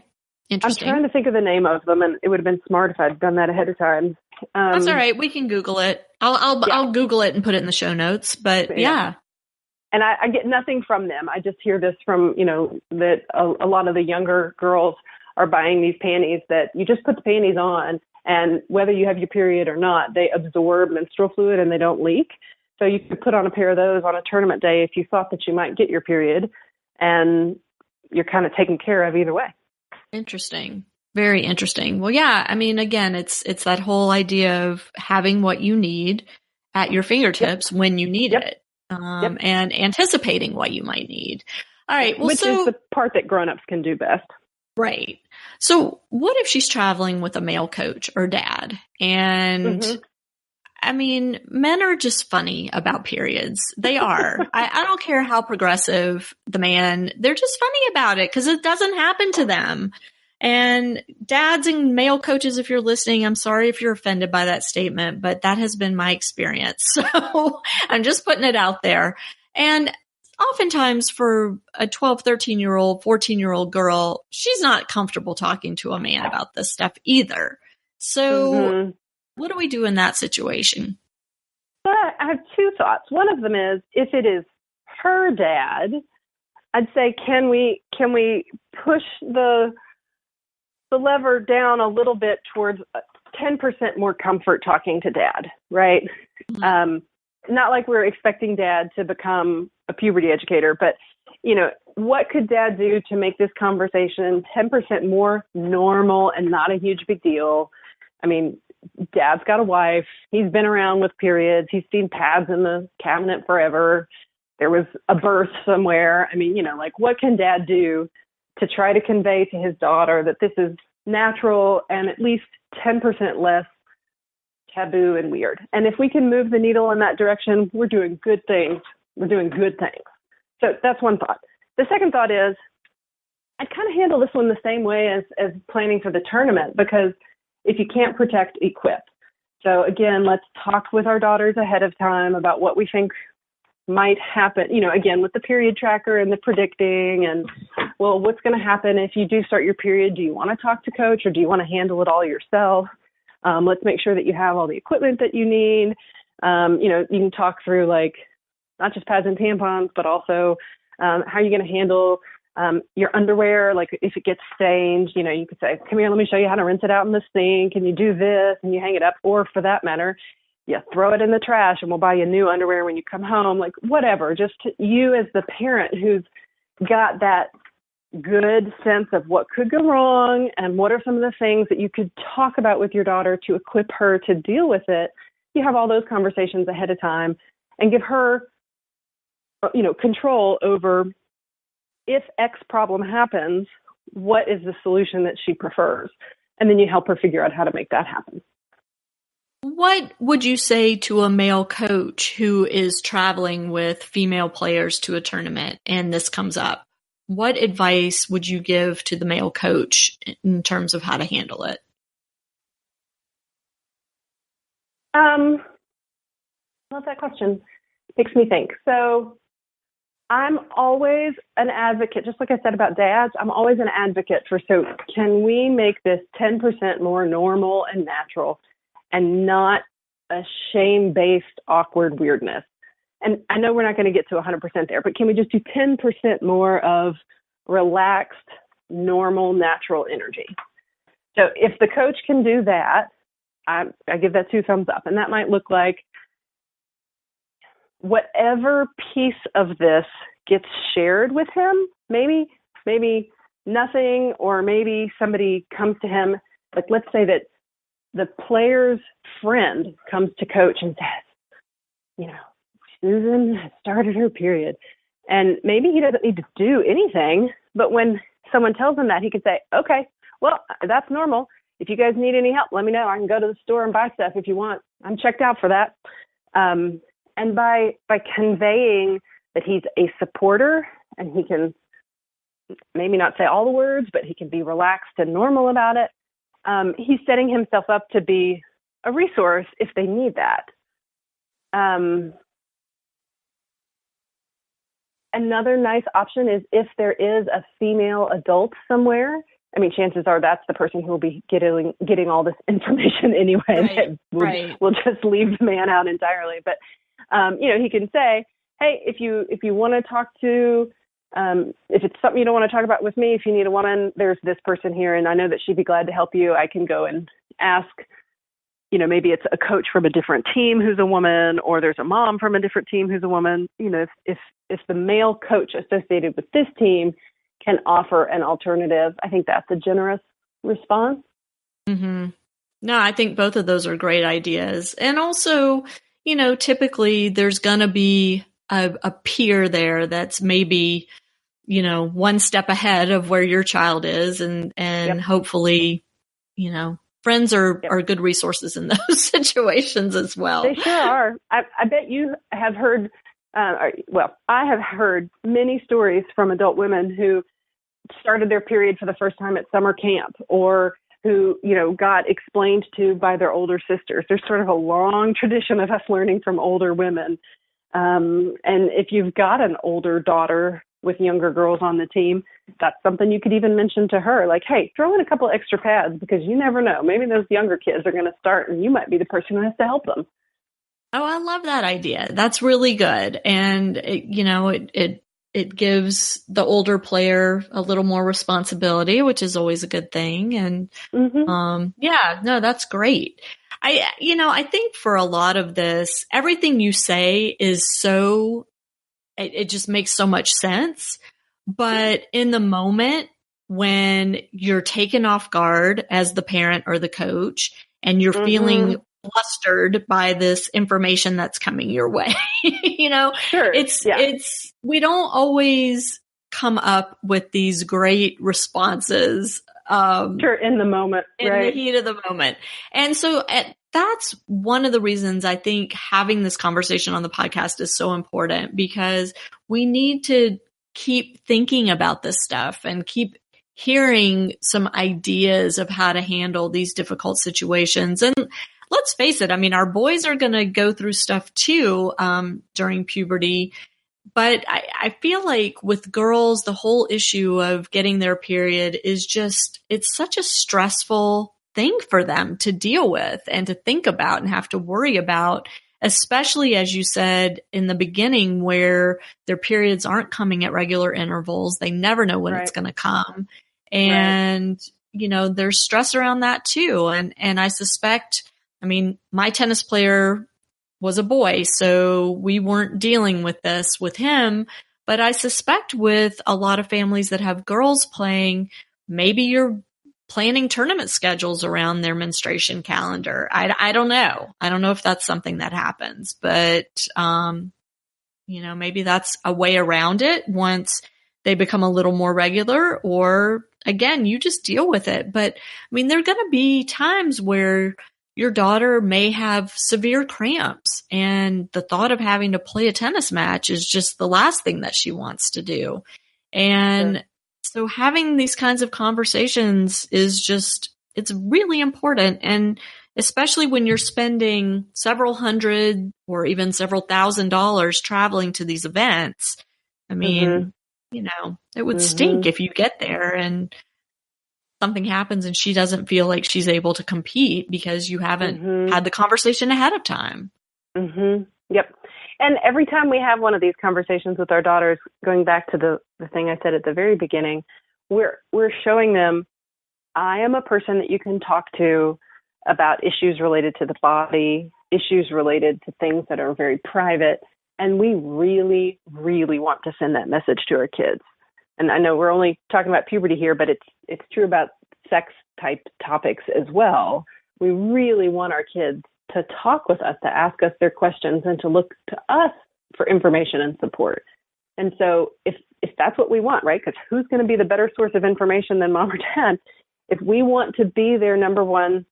Interesting. I'm trying to think of the name of them, and it would have been smart if I'd done that ahead of time. That's all right. We can Google it. I'll Google it and put it in the show notes, but yeah. And I get nothing from them. I just hear this from, you know, that a lot of the younger girls are buying these panties that you just put the panties on, and whether you have your period or not, they absorb menstrual fluid and they don't leak. So you could put on a pair of those on a tournament day if you thought that you might get your period, and you're kind of taken care of either way. Interesting. Very interesting. Well, yeah, I mean, again, it's that whole idea of having what you need at your fingertips when you need it. and anticipating what you might need. All right. Well, which is the part that grown-ups can do best. Right. So what if she's traveling with a male coach or dad? And I mean, men are just funny about periods. They are. I don't care how progressive the man, they're just funny about it because it doesn't happen to them. And dads and male coaches, if you're listening, I'm sorry if you're offended by that statement, but that has been my experience. So I'm just putting it out there. And oftentimes for a 12, 13-year-old, 14-year-old girl, she's not comfortable talking to a man about this stuff either. So what do we do in that situation? But I have two thoughts. One of them is, if it is her dad, I'd say, can we push the lever down a little bit towards 10% more comfort talking to dad, right? Not like we're expecting dad to become a puberty educator, but, what could dad do to make this conversation 10% more normal and not a huge big deal? I mean, dad's got a wife. He's been around with periods. He's seen pads in the cabinet forever. There was a birth somewhere. I mean, what can dad do to try to convey to his daughter that this is natural and at least 10% less taboo and weird? And if we can move the needle in that direction, we're doing good things. We're doing good things. So that's one thought. The second thought is, I'd kind of handle this one the same way as planning for the tournament, because if you can't protect, equip. So again, let's talk with our daughters ahead of time about what we think might happen, again, with the period tracker and the predicting and, well, what's going to happen if you do start your period? Do you want to talk to coach or do you want to handle it all yourself? Let's make sure that you have all the equipment that you need. You can talk through not just pads and tampons, but also how you're going to handle your underwear. Like if it gets stained, you could say, come here, let me show you how to rinse it out in the sink. And you do this and you hang it up. Or for that matter, throw it in the trash and we'll buy you new underwear when you come home. Whatever, just you as the parent who's got that good sense of what could go wrong and what are some of the things that you could talk about with your daughter to equip her to deal with it. You have all those conversations ahead of time and give her, control over, if X problem happens, what is the solution that she prefers? And then you help her figure out how to make that happen. What would you say to a male coach who is traveling with female players to a tournament and this comes up? What advice would you give to the male coach in terms of how to handle it? Love that question. Makes me think. So I'm always an advocate, just like I said about dads, I'm always an advocate so can we make this 10% more normal and natural and not a shame-based awkward weirdness? And I know we're not going to get to 100% there, but can we just do 10% more of relaxed, normal, natural energy? So if the coach can do that, I give that 2 thumbs up. And that might look like whatever piece of this gets shared with him, maybe nothing, or maybe somebody comes to him. Let's say that the player's friend comes to coach and says, Susan has started her period. And maybe he doesn't need to do anything, but when someone tells him that, he could say, okay, well, that's normal. If you guys need any help, let me know. I can go to the store and buy stuff if you want. I'm checked out for that. And by conveying that he's a supporter and he can maybe not say all the words, but he can be relaxed and normal about it, he's setting himself up to be a resource if they need that. Another nice option is if there is a female adult somewhere. I mean, chances are that's the person who will be getting all this information anyway. Right. We'll just leave the man out entirely. But he can say, hey, if you want to talk to, if it's something you don't want to talk about with me, if you need a woman, there's this person here, and I know that she'd be glad to help you. I can go and ask. Maybe it's a coach from a different team who's a woman, or there's a mom from a different team who's a woman. If the male coach associated with this team can offer an alternative, I think that's a generous response. Mm-hmm. No, I think both of those are great ideas. And also, typically there's going to be a peer there that's maybe, one step ahead of where your child is, and Yep. hopefully, friends are Yep. good resources in those situations as well. They sure are. I bet you have heard, I have heard many stories from adult women who started their period for the first time at summer camp, or who, got explained to by their older sisters. There's sort of a long tradition of us learning from older women. And if you've got an older daughter with younger girls on the team, that's something you could even mention to her. Like, hey, throw in a couple extra pads, because you never know. Maybe those younger kids are going to start and you might be the person who has to help them. Oh, I love that idea. That's really good. And, it gives the older player a little more responsibility, which is always a good thing. And, that's great. I think for a lot of this, everything you say is it just makes so much sense. But in the moment when you're taken off guard as the parent or the coach, and you're feeling flustered by this information that's coming your way, Sure. We don't always come up with these great responses. In the moment, in the heat of the moment. And so that's one of the reasons I think having this conversation on the podcast is so important, because we need to keep thinking about this stuff and keep hearing some ideas of how to handle these difficult situations. And let's face it, our boys are going to go through stuff too during puberty. But I feel like with girls, the whole issue of getting their period is it's such a stressful thing for them to deal with and to think about and have to worry about, especially as you said in the beginning, where their periods aren't coming at regular intervals. They never know when it's going to come. And, there's stress around that too. And I suspect, my tennis player was a boy, so we weren't dealing with this with him. But I suspect with a lot of families that have girls playing, maybe you're planning tournament schedules around their menstruation calendar. I don't know. I don't know if that's something that happens, but, maybe that's a way around it once they become a little more regular, or again, you just deal with it. But there are going to be times where your daughter may have severe cramps, and the thought of having to play a tennis match is just the last thing that she wants to do. And so having these kinds of conversations it's really important. And especially when you're spending several $100 or even several $1,000s traveling to these events, it would stink if you get there and something happens and she doesn't feel like she's able to compete because you haven't had the conversation ahead of time. Yep. And every time we have one of these conversations with our daughters, going back to the thing I said at the very beginning, we're showing them, I am a person that you can talk to about issues related to the body, issues related to things that are very private. And we really, really want to send that message to our kids. And I know we're only talking about puberty here, but it's true about sex type topics as well. We really want our kids to talk with us, to ask us their questions, and to look to us for information and support. And so if that's what we want, right? Because who's going to be the better source of information than mom or dad? If we want to be their number one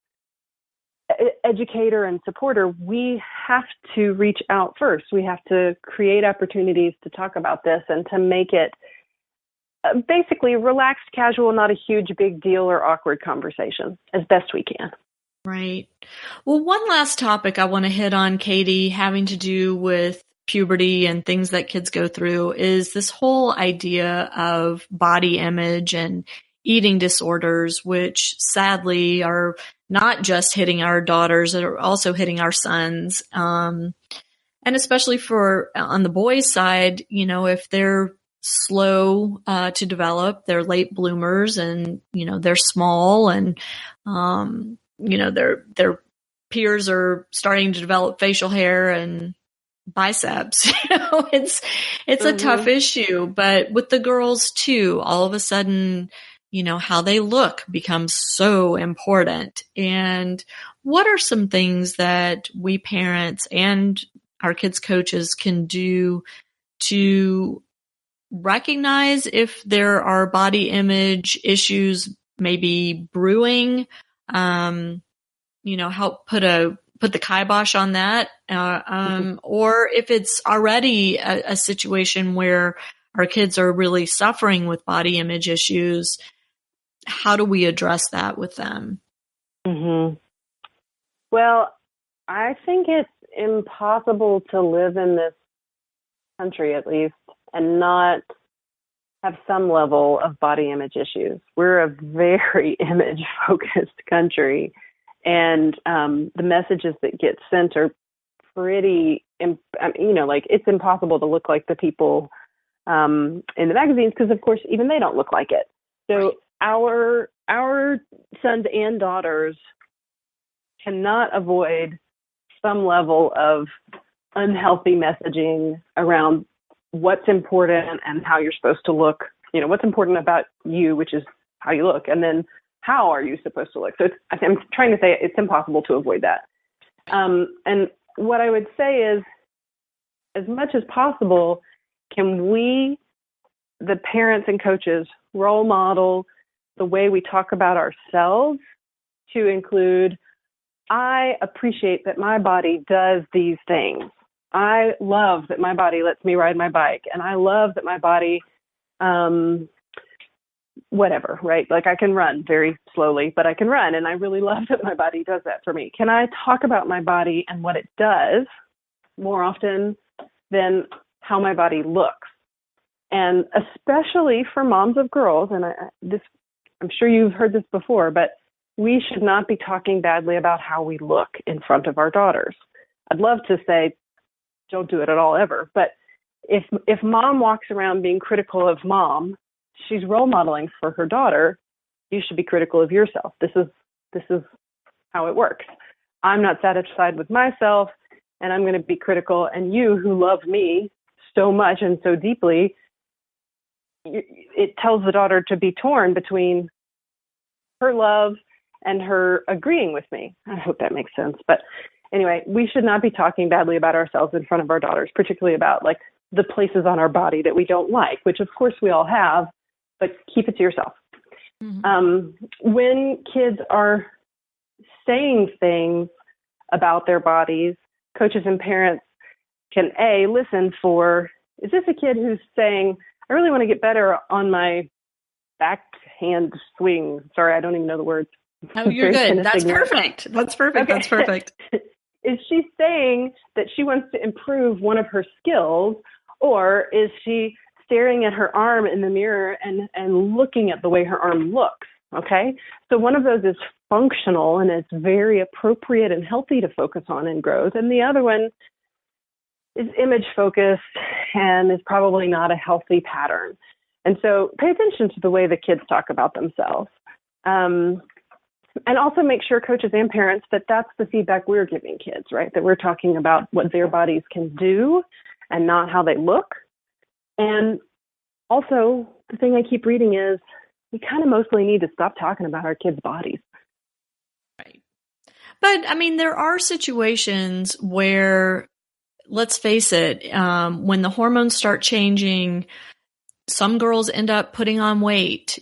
educator and supporter, we have to reach out first. We have to create opportunities to talk about this and to make it basically relaxed, casual, not a huge big deal or awkward conversation as best we can. Right. Well, one last topic I want to hit on, Katie, having to do with puberty and things that kids go through, is this whole idea of body image and eating disorders, which sadly are not just hitting our daughters, they're also hitting our sons. And especially on the boys' side, if they're slow to develop, they're late bloomers, and they're small, and their peers are starting to develop facial hair and biceps. It's a tough issue. But with the girls too, all of a sudden, how they look becomes so important. And what are some things that we parents and our kids' coaches can do to recognize if there are body image issues maybe brewing, help put the kibosh on that, or if it's already a situation where our kids are really suffering with body image issues, how do we address that with them? Mm-hmm. Well, I think it's impossible to live in this country, at least, and not have some level of body image issues. We're a very image-focused country, and the messages that get sent are pretty, it's impossible to look like the people in the magazines because, of course, even they don't look like it. So our sons and daughters cannot avoid some level of unhealthy messaging around what's important and how you're supposed to look, what's important about you, which is how you look, and then how are you supposed to look. So I'm trying to say it's impossible to avoid that. And what I would say is, as much as possible, can we, the parents and coaches, role model the way we talk about ourselves to include, I appreciate that my body does these things. I love that my body lets me ride my bike, and I love that my body, whatever, right? Like I can run very slowly, but I can run, and I really love that my body does that for me. Can I talk about my body and what it does more often than how my body looks? And especially for moms of girls, and I'm sure you've heard this before, but we should not be talking badly about how we look in front of our daughters. I'd love to say, don't do it at all ever. But if mom walks around being critical of mom, she's role modeling for her daughter. You should be critical of yourself. This is how it works. I'm not satisfied with myself, and I'm going to be critical. And you, who love me so much and so deeply, it tells the daughter to be torn between her love and her agreeing with me. I hope that makes sense. But anyway, we should not be talking badly about ourselves in front of our daughters, particularly about like the places on our body that we don't like, which of course we all have, but keep it to yourself. Mm-hmm. When kids are saying things about their bodies, coaches and parents can listen for, is this a kid who's saying, I really want to get better on my backhand swing. Sorry, I don't even know the words. Oh, you're good. That's perfect. That's perfect. Okay. That's perfect. Is she saying that she wants to improve one of her skills, or is she staring at her arm in the mirror and looking at the way her arm looks? Okay. So one of those is functional and it's very appropriate and healthy to focus on in growth. And the other one is image focused and is probably not a healthy pattern. And so pay attention to the way the kids talk about themselves. And also make sure, coaches and parents, that that's the feedback we're giving kids, right? That we're talking about what their bodies can do and not how they look. And also, the thing I keep reading is we kind of mostly need to stop talking about our kids' bodies. Right. But, I mean, there are situations where, let's face it, when the hormones start changing, some girls end up putting on weight,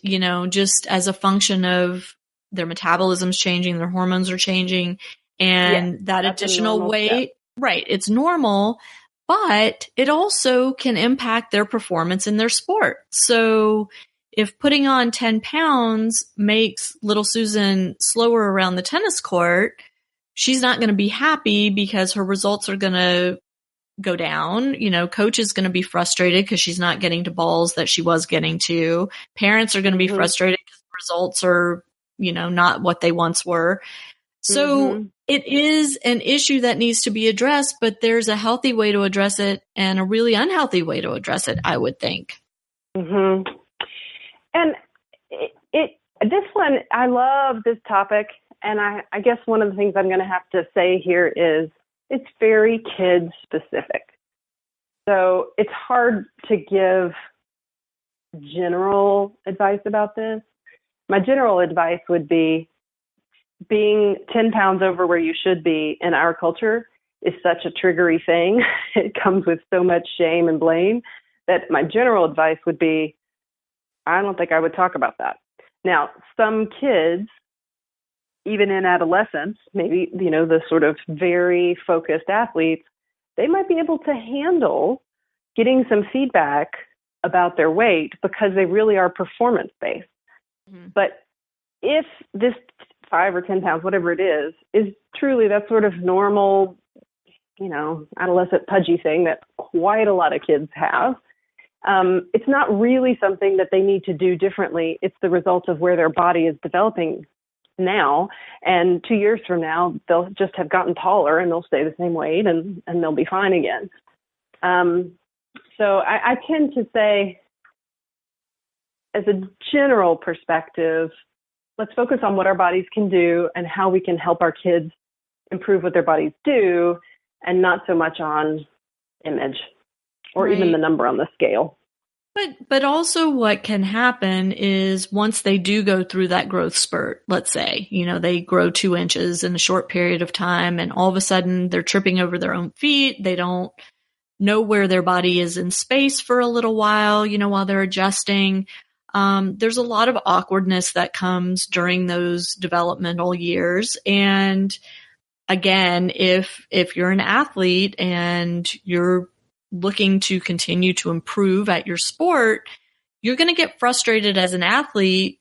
just as a function of their metabolism's changing, their hormones are changing, and that additional weight, right, it's normal, but it also can impact their performance in their sport. So if putting on 10 pounds makes little Susan slower around the tennis court, she's not going to be happy because her results are going to go down. Coach is going to be frustrated because she's not getting to balls that she was getting to. Parents are going to be frustrated because the results are, not what they once were. So it is an issue that needs to be addressed, but there's a healthy way to address it and a really unhealthy way to address it, I would think. Mm-hmm. And this one, I love this topic. And I guess one of the things I'm going to have to say here is it's very kid specific. So it's hard to give general advice about this. My general advice would be being 10 pounds over where you should be in our culture is such a triggery thing. It comes with so much shame and blame that my general advice would be, I don't think I would talk about that. Now, some kids, even in adolescence, maybe, the sort of very focused athletes, they might be able to handle getting some feedback about their weight because they really are performance-based. Mm-hmm. But if this 5 or 10 pounds, whatever it is truly that sort of normal, adolescent pudgy thing that quite a lot of kids have, it's not really something that they need to do differently. It's the result of where their body is developing now. And 2 years from now, they'll just have gotten taller and they'll stay the same weight and they'll be fine again. So I tend to say, as a general perspective, let's focus on what our bodies can do and how we can help our kids improve what their bodies do, and not so much on image or even the number on the scale. But also what can happen is once they do go through that growth spurt, let's say, they grow 2 inches in a short period of time and all of a sudden they're tripping over their own feet. They don't know where their body is in space for a little while, while they're adjusting. There's a lot of awkwardness that comes during those developmental years. And again, if you're an athlete and you're looking to continue to improve at your sport, you're going to get frustrated as an athlete.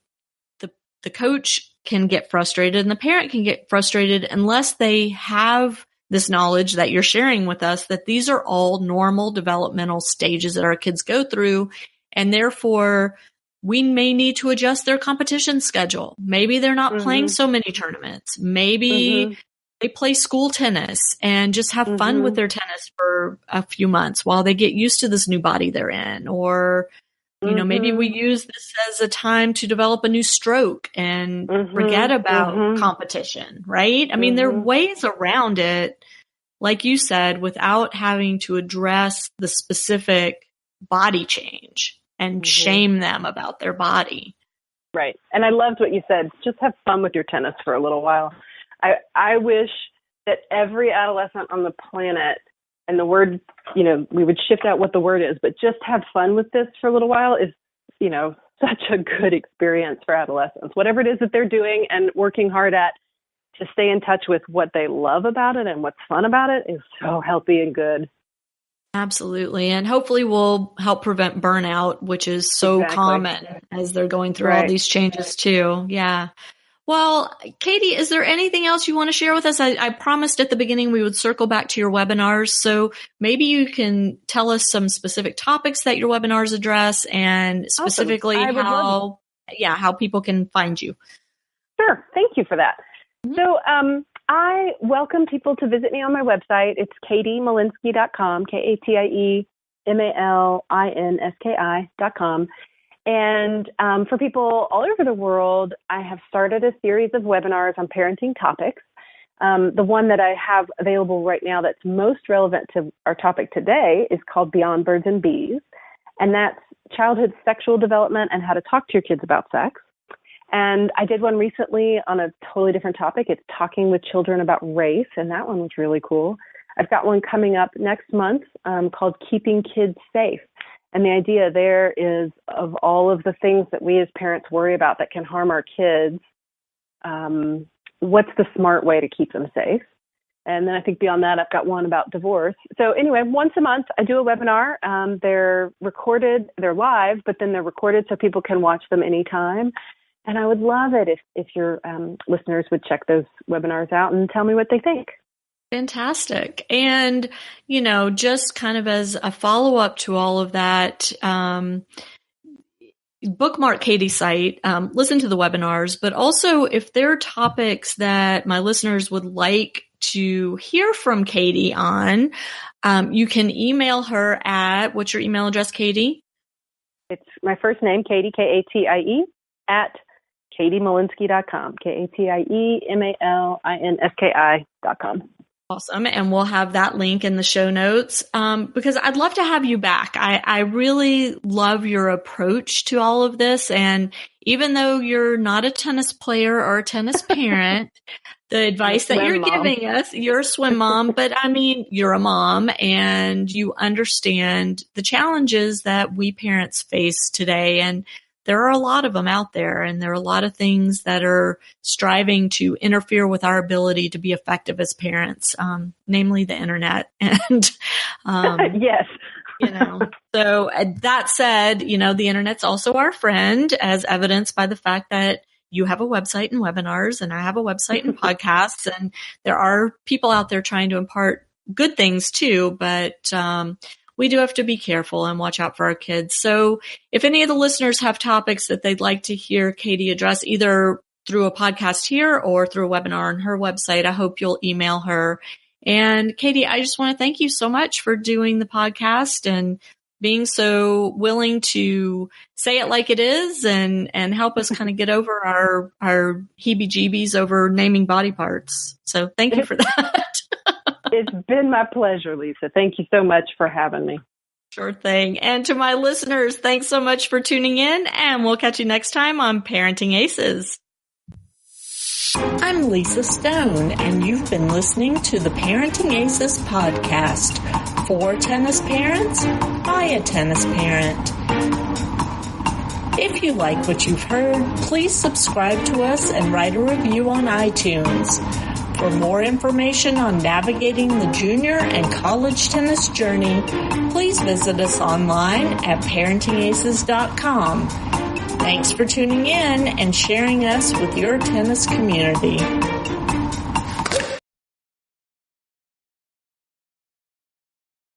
The coach can get frustrated and the parent can get frustrated unless they have this knowledge that you're sharing with us, that these are all normal developmental stages that our kids go through. And therefore, we may need to adjust their competition schedule. Maybe they're not playing so many tournaments. Maybe they play school tennis and just have fun with their tennis for a few months while they get used to this new body they're in. Or, maybe we use this as a time to develop a new stroke and forget about competition, right? I mean, there are ways around it, like you said, without having to address the specific body change and shame them about their body. Right. And I loved what you said. Just have fun with your tennis for a little while. I wish that every adolescent on the planet, and the word, we would shift out what the word is, but just have fun with this for a little while is, such a good experience for adolescents. Whatever it is that they're doing and working hard at, to stay in touch with what they love about it and what's fun about it is so healthy and good. Absolutely. And hopefully will help prevent burnout, which is so common as they're going through all these changes too. Yeah. Well, Katie, is there anything else you want to share with us? I promised at the beginning we would circle back to your webinars. So maybe you can tell us some specific topics that your webinars address and specifically how people can find you. Sure. Thank you for that. So I welcome people to visit me on my website. It's KatieMalinski.com, KatieMalinski.com. And for people all over the world, I have started a series of webinars on parenting topics. The one that I have available right now that's most relevant to our topic today is called Beyond Birds and Bees. And that's childhood sexual development and how to talk to your kids about sex. And I did one recently on a totally different topic. It's talking with children about race, and that one was really cool. I've got one coming up next month called Keeping Kids Safe. And the idea there is, of all of the things that we as parents worry about that can harm our kids, what's the smart way to keep them safe? And then I think beyond that, I've got one about divorce. So anyway, once a month, I do a webinar. They're recorded, they're live, but then they're recorded so people can watch them anytime. And I would love it if your listeners would check those webinars out and tell me what they think. Fantastic. And, just kind of as a follow-up to all of that, bookmark Katie's site, listen to the webinars, but also if there are topics that my listeners would like to hear from Katie on, you can email her at, what's your email address, Katie? It's my first name, Katie, Katie, at KatieMalinski.com, KatieMalinski.com. Awesome. And we'll have that link in the show notes, because I'd love to have you back. I really love your approach to all of this. And even though you're not a tennis player or a tennis parent, the advice that you're giving us, you're a swim mom, but I mean, you're a mom and you understand the challenges that we parents face today. And there are a lot of them out there, and there are a lot of things that are striving to interfere with our ability to be effective as parents, namely the internet. And, yes. So that said, the internet's also our friend, as evidenced by the fact that you have a website and webinars, and I have a website and podcasts, and there are people out there trying to impart good things too, but, we do have to be careful and watch out for our kids. So if any of the listeners have topics that they'd like to hear Katie address, either through a podcast here or through a webinar on her website, I hope you'll email her. And Katie, I just want to thank you so much for doing the podcast and being so willing to say it like it is and help us kind of get over our heebie-jeebies over naming body parts. So thank you for that. It's been my pleasure, Lisa. Thank you so much for having me. Sure thing. And to my listeners, thanks so much for tuning in, and we'll catch you next time on Parenting Aces. I'm Lisa Stone, and you've been listening to the Parenting Aces podcast. For tennis parents, by a tennis parent. If you like what you've heard, please subscribe to us and write a review on iTunes. For more information on navigating the junior and college tennis journey, please visit us online at parentingaces.com. Thanks for tuning in and sharing us with your tennis community.